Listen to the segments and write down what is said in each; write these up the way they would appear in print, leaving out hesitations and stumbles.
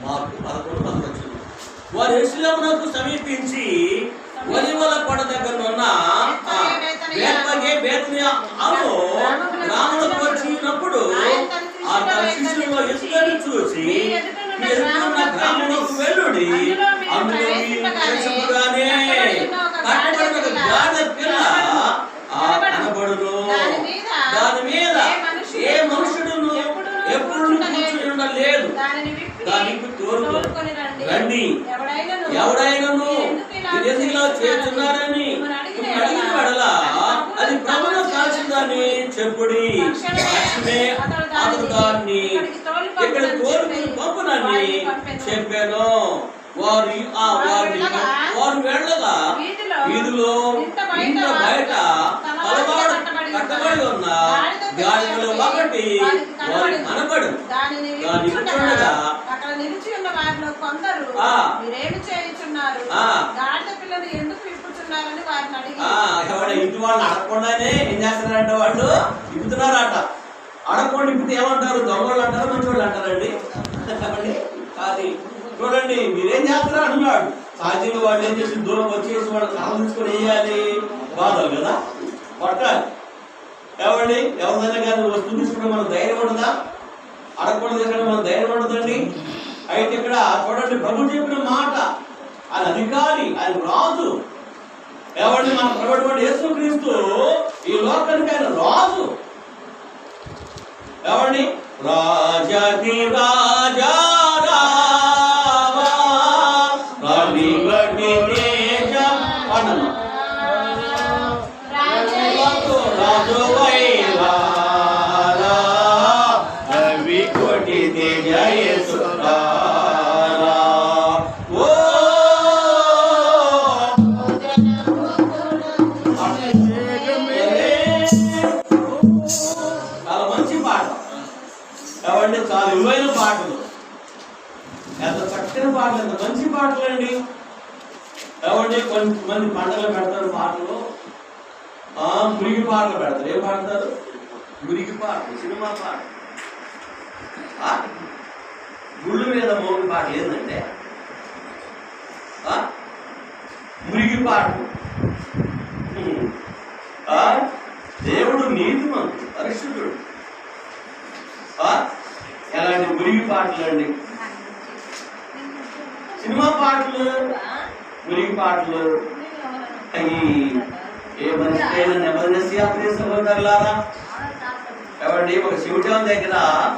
Mark 11:10. వారు యెరూషలేమునకు సమీపించి ఒలీవల కొండ దగ్గర ఉన్న బేత్ఫగే బేత్నియా అను గ్రామంలోకి వచ్చినప్పుడు ఆ తన శిష్యులలో యేసును చూసి ఎదురున్న గ్రామంలోకి వెళ్ళుడి, అందులో మీరు ప్రవేశింపగానే కట్టబడిన గాడిద పిల్ల కనబడును, దాని మీద ఏ మనుషుడును ఎప్పుడు కూర్చుని ఉండలేదు, దానికి తోడుకొని రండి, ఎవడైనను ఇలా చేస్తున్నారని అడిగిన వెడల అది ప్రభువు కాల్చిందని చెప్పుడి, తక్షణమే అతడు దాన్ని ఇక్కడ తోలుకొని పంపునని చెప్పాను. వారు వెళ్ళగా వీధిలో ఇంత బయట తలవాడు కట్టబడి ఉన్న గాడిదలో ఒకటి వారి కనబడు. దాని చూడగా అక్కడ నిలిచి ఉన్న వారిలో కొందరు మీరేమి చేయుచున్నారు, గాడిద పిల్లను ఎందుకు విప్పుచున్నారని వారిని అడిగి ఇంటి వాళ్ళు అడగకుండానే ఏం చేస్తున్నారంటే వాళ్ళు ఇప్పుతున్నారట. అడగకుండా ఇప్పితే ఏమంటారు? దొంగలు అంటారు, మంచి వాళ్ళు అంటారండి. కాదు, చూడండి మీరేం చేస్తారా అంటున్నాడు. సాధ్యంగా వాళ్ళు ఏం చేసి దూరం వచ్చేసి వాళ్ళు కళ తీసుకొని వేయాలి, బాధలు కదా, కొట్టాలి. ఏమండి ఎవరిదైనా కానీ వస్తువు తీసుకుంటే మనం ధైర్యం ఉండదా? అడగకుండా తీసుకుంటే మనం ధైర్యం ఉండదండి. అయితే ఇక్కడ చూడండి, ప్రభు చెప్పిన మాట, ఆయన అధికారి, ఆయన రాజు. ఏమండి మన ప్రభువైన యేసుక్రీస్తు ఈ లోకానికి ఆయన రాజు. ఏమండి రాజాది రాజా చాలా విలువైన పాటలు, ఎంత చక్కని పాటలు, ఎంత మంచి పాటలు అండి. కాబట్టి కొంతమంది పంటలు పెడతారు పాటలు, మురిగి పాటలు పెడతారు. ఏం పాడతారు? మురిగి పాటలు, సినిమా పాట. గుళ్ళు మీద మోగి పాట ఏంటంటే మురిగి పాటలు. దేవుడు నీతిమంతుడు, పరిశుద్ధుడు. ఎలాంటి మురిగి పాటలు అండి, సినిమా పాటలు, మురిగి పాటలు. అవి ఏ మనిషికైనా నెమ్మదిలారా. కాబట్టి ఒక శివజాన్ దగ్గర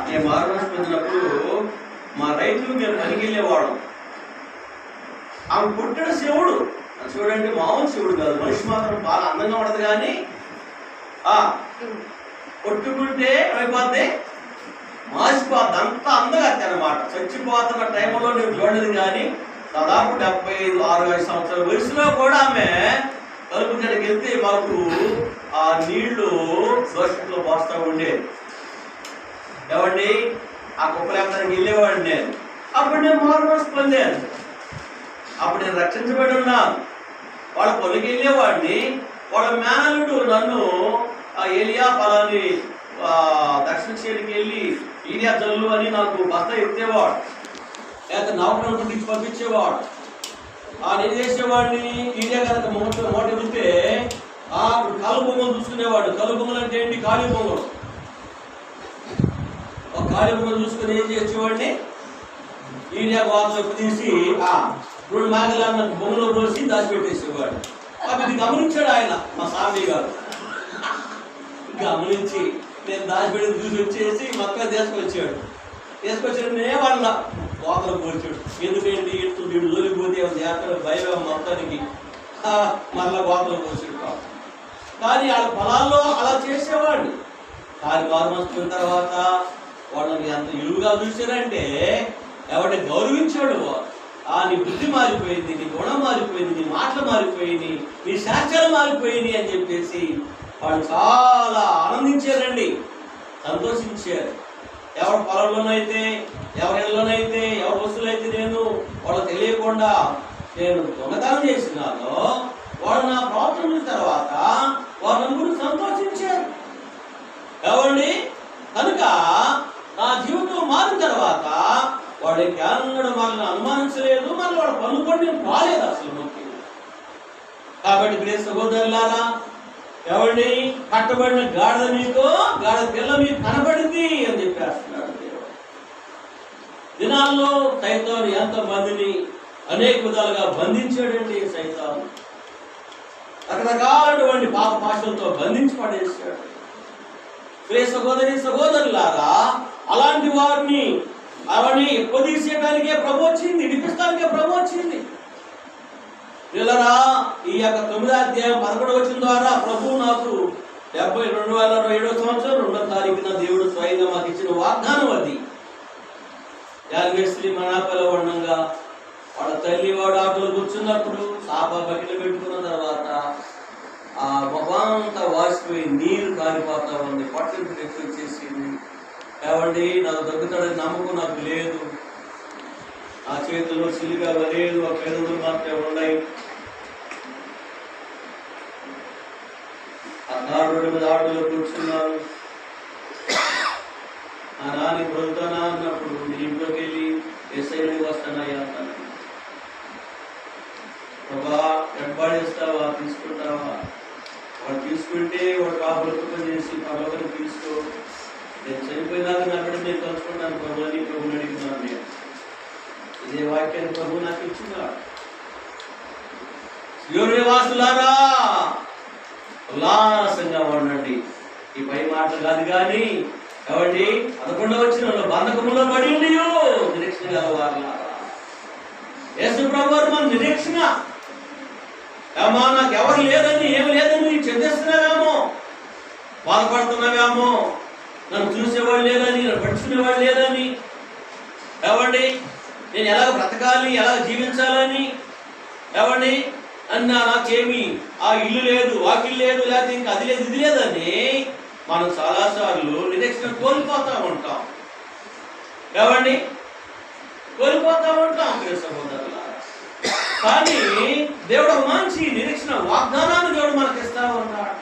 నేను మారుమనసు పొందినప్పుడు మా రైతులు మేము పనికెళ్ళేవాడు. ఆమె పుట్టిన శివుడు చూడండి, మామూలు శివుడు కాదు, మనిషి మాత్రం బాగా అందంగా ఉండదు. కానీ కొట్టుకుంటే అయిపోద్ది, మాసిపోద్ది, అంత అందగా అన్నమాట. చచ్చిపోతున్న టైంలో నేను చూడలేదు. కానీ దాదాపు 75-60 సంవత్సరాల వయసులో కూడా ఆమె కలుపు దగ్గరికి వెళ్తే మాకు ఆ నీళ్లు దోషంలో పోస్తా ఉండేది. ఏమండి ఆ కుప్పలేపడానికి వెళ్ళేవాడిని నేను. అప్పుడు నేను మారుమనసు పొందాను, అప్పుడు నేను రక్షించబడి ఉన్నాను. వాళ్ళ పొలికి వెళ్ళేవాడిని. వాళ్ళ మేనల్లుడు నన్ను ఏలియా పలాని దక్షిణ సైడ్కి వెళ్ళి ఈరియా జల్లు అని నాకు బస్తా ఎత్తేవాడు, లేకపోతే నౌకరం పుట్టించి పంపించేవాడు. నేను చేసేవాడిని. ఈరియా కనుక మోట ఎదిగితే కాలు బొమ్మలు చూసుకునేవాడు. కలు బొమ్మలు అంటే ఏంటి? ఖాళీ బొమ్మలు. ఒక ఖాళీ బొమ్మలు చూసుకుని ఏం చేసేవాడిని, ఈరియా గోతలోకి తీసి 2 మేఘాలను బొమ్మలో రోజు దాచిపెట్టేసేవాడు. ఇది గమనించాడు ఆయన, మా స్వామి గారు. గమనించి నేను దాచిపెట్టి చూసి వచ్చేసి మొత్తం తీసుకొచ్చాడు. నేనే వాళ్ళ గోతలు పోల్చాడు. ఎందుకంటే వీడు జోలిపోతే జాతర భయం మొత్తానికి మళ్ళా గోతలు పోసాడు. కానీ వాళ్ళ పొలాల్లో అలా చేసేవాడిని. కానీ మారుమనసు తర్వాత వాళ్ళని ఎంత ఇలువుగా చూశారంటే, ఎవరిని గౌరవించాడు. నీ బుద్ధి మారిపోయింది, నీ గుణం మారిపోయింది, నీ మాటలు మారిపోయింది, నీ శాస్త్రాలు మారిపోయింది అని చెప్పేసి వాళ్ళు చాలా ఆనందించారండి, సంతోషించారు. ఎవరి పొలంలోనైతే, ఎవరి ఇళ్ళలోనైతే, ఎవరి వస్తువులైతే నేను వాళ్ళకి తెలియకుండా నేను దొంగతనం చేసినానో వాళ్ళు నా ప్రవర్తన తర్వాత వాళ్ళందరూ సంతోషించారు. ఏమండి కనుక నా జీవితం మారిన తర్వాత వాడికి కూడా వాళ్ళని అనుమానించలేదు, మళ్ళీ వాళ్ళ పనులు కూడా నేను పోలేదు అసలు ముఖ్యంగా. కాబట్టి ప్రియ సహోదరులారా, ఎవరిని కట్టబడిన గాడిద మీకు, గాడిద పిల్ల మీకు కనబడింది అని చెప్పేస్తున్నాడు దేవుడు. దినాల్లో సైతాను ఎంత మందిని అనేక విధాలుగా బంధించాడండి. సైతాను రకరకాలటువంటి పాప భాషలతో బంధించి పడేశాడు. ప్రియ సహోదరులారా, అలాంటి వారిని అవన్నీ పొదిసేయడానికే ప్రభు వచ్చింది, విడిపిస్తానికే ప్రభు వచ్చింది. పిల్లరా, ఈ యొక్క 9వ అధ్యాయం 11వ వచనం ద్వారా ప్రభు నాకు 2027వ సంవత్సరం 2వ తారీఖున దేవుడు స్వయంగా మాకు ఇచ్చిన వాగ్దానం అది. యాదగిరి మనాపలో ఉండగా వాళ్ళ తల్లి వాడు ఆటలు కూర్చున్నప్పుడు సాప బకెట్లు పెట్టుకున్న తర్వాత ఆ మొహంతా వాసిపోయి నీరు కారిపోతా ఉంది, పట్టుకు ఎక్కువ వచ్చేసింది. కాబట్టి నాకు దగ్గుతాడని నమ్మకం నాకు లేదు. ఆ చేతుల్లో సిలిగా లేదు, ఆ పెదవులు మాత్రమే ఉన్నాయి. ఆ రోడ్డు మీద ఆటోలో కూర్చున్నారు. ఆ నాని పొందుతానా అన్నప్పుడు నీ ఇంట్లోకి వెళ్ళి ఎస్ఐడి వస్తానయ్యా అన్నాను. బాబా ఎడబాడేస్తావా, తీసుకుంటావా? వాడు తీసుకుంటే వాడు కాపులతో చేసి పర్లోకని తీసుకో, నేను చనిపోయినాక నా బిడ్డ నేను కలుసుకుంటాను ప్రభు అని ప్రభుని అడిగినాను. నేను ఇదే వాక్యాన్ని ప్రభు నాకు ఇచ్చినాడు. సీయోను నివాసులారా, ఉల్లాసంగా ఉండండి. ఈ పై మాటలు కాదు కానీ కాబట్టి 11వ వచనంలో బంధకములో పడి ఉన్నాయో నిరీక్షణ గలవారులారా. యేసు ప్రభు వారు మన నిరీక్షణ. ఏమో నాకు ఎవరు లేదని, ఏమి లేదని చెందిస్తున్నావేమో, బాధపడుతున్నావేమో, నన్ను చూసేవాళ్ళు లేదని, నన్ను పడుచుకునేవాళ్ళు లేదని, ఏవండి నేను ఎలాగ బ్రతకాలి, ఎలాగ జీవించాలని, ఏవండి అన్నా నాకేమి ఆ ఇల్లు లేదు, వాకిల్ లేదు, లేకపోతే ఇంకా అది లేదు ఇది లేదని మనం చాలాసార్లు నిరీక్షణ కోల్పోతా ఉంటాం. ఏవండి కోల్పోతా ఉంటాం ప్రియ సహోదరులారా. కానీ దేవుడు మంచి నిరీక్షణ వాగ్దానాన్ని దేవుడు మనకి ఇస్తా ఉన్నాడు.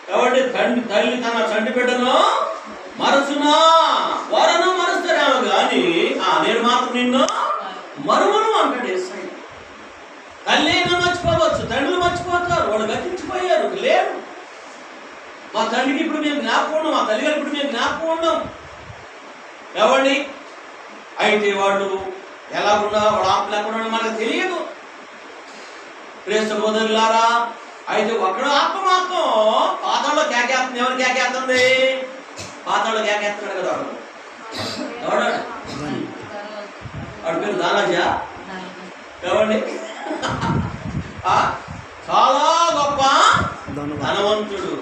కాబట్టి తల్లి తన చంటి బిడ్డను మరచునా, వారను మరుస్తారేమో కానీ నేను మాత్రం నిన్ను మరువను అంటాడు యేసయ్య. తల్లి అయినా మర్చిపోవచ్చు, తండ్రులు మర్చిపోతారు, వాళ్ళు గతించిపోయారు, లేరు. మా తండ్రికి ఇప్పుడు మేము జ్ఞాపకం ఉన్నాం, మా తల్లిగారు ఇప్పుడు మేము జ్ఞాపకం ఉన్నాం. ఎవరిని అయితే వాళ్ళు ఎలా ఉన్నా వాడు ఆపు లేకుండా మనకు తెలియదు. ప్రియ సహోదరులారా, అయితే ఒకడు ఆత్మ మాత్రం పాతాళంలో కేకేస్తుంది. ఎవరు కేకేస్తుంది? పాతాళంలో కేకేస్తున్నాడు కదా వాడు. ఎవడు? వాడి పేరు దానాజా. ఎవరిని చాలా గొప్ప ధనవంతుడు.